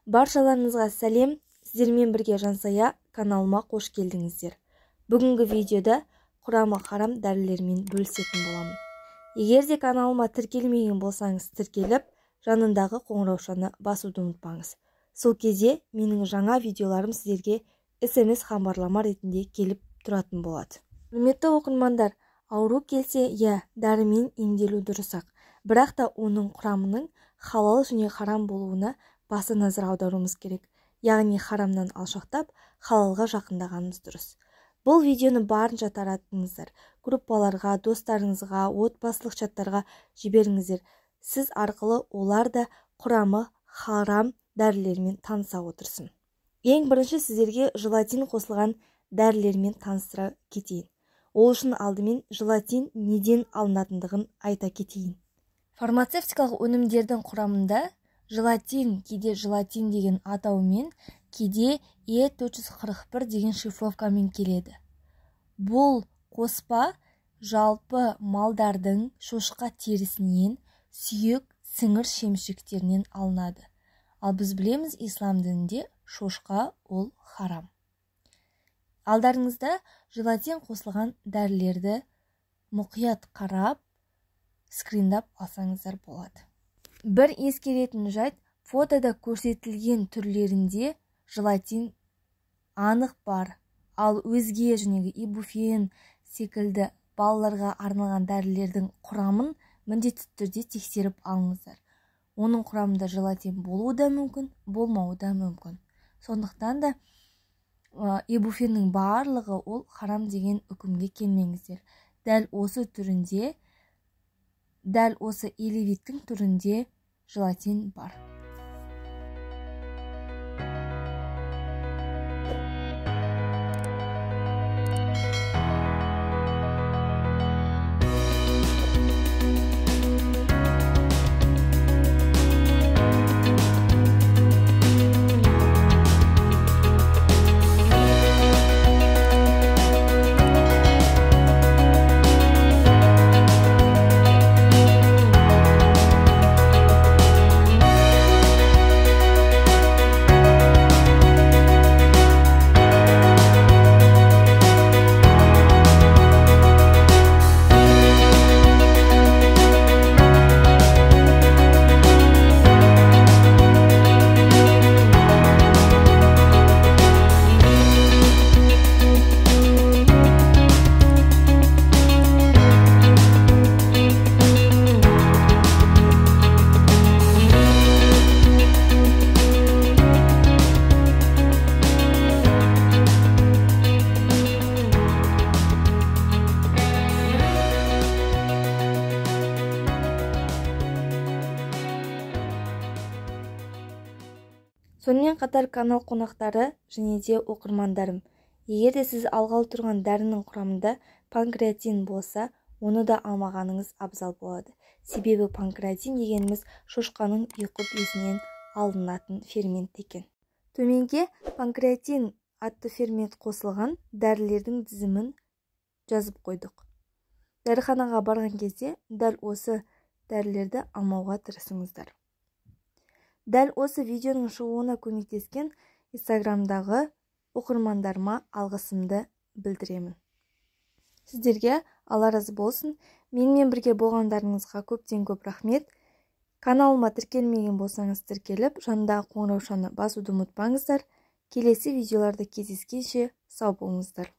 Баршаларыңызға сәлем, сіздермен бірге Жансая каналыма қош келдіңіздер. Бүгінгі видеода құрамы харам дәрілермен бөлісетін боламын. Егер де каналыма тіркелмеген болсаңыз, тіркеліп, жанындағы қоңыраушаны басуды ұмытпаңыз. Сол кезде менің жаңа видеоларым сіздерге SMS хабарлама ретінде келіп тұратын болады. Құрметті оқырмандар, ауру келсе, дәрімен емделу дұрыс-ақ, бірақ та оның құрамының халал және харам болуына баса назар аударуымыз керек. Яғни харамнан алшақтап, халалға жақындағанымыз дұрыс. Бұл видеоны барынша таратыңыздар. Группаларға, достарыңызға, отбасылық чаттарға жіберіңіздер. Сіз арқылы олар да құрамы харам дәрілермен таныса отырсын. Ең бірінші сіздерге желатин қосылған дәрілермен таныстыра кетейін. Ол үшін алдымен желатин неден алынатындығын айта кетейін. Фармацевтикалық өнімдердің құрамында желатин, кейде желатин деген атаумен, кейде E441 деген шифровкамен келеді. Бұл қоспа жалпы малдардың шошқа терісінен, сүйек, сіңір шемшектерінен алынады. Ал біз білеміз, ислам дінінде шошқа ол харам. Алдарыңызда желатин қосылған дәрілерді мұқият қарап, скриндап алсаңыздар болады. Бір ескеретін жайт, фотода көрсетілген түрлерінде желатин анық бар, ал өзге женегі ибуфен секілді балаларға арналған дәрілердің құрамын міндетті түрде тексеріп алыңыздар. Оның құрамында желатин болуы да мүмкін, болмауы да мүмкін. Сондықтан да ибуфеннің барлығы ол харам деген үкімге келмеңіздер. Дәл осы түрінде, дәл осы элевиттің түрінде желатин бар. Сонымен қатар канал қонақтары және де оқырмандарым, егер де сіз алғалы тұрған дәрінің құрамында панкреатин болса, оны да алмағаныңыз абзал болады. Себебі панкреатин дегеніміз шошқаның ұйқы безінен алынатын фермент екен. Төменге панкреатин атты фермент қосылған дәрілердің тізімін жазып қойдық. Дәріханаға барған кезде дәл осы дәрілерді алмауға тырысыңыздар. Дәл осы видеоның шығуына көмектескен инстаграмдағы оқырмандарыма алғысымды білдіремін. Сіздерге Алла разы болсын. Менімен бірге болғандарыңызға көптен көп рахмет. Каналыма тіркелмеген болсаңыз тіркеліп, жанындағы қоңыраушаны басуды ұмытпаңыздар. Келесі видеоларда кездескенше сау болыңыздар.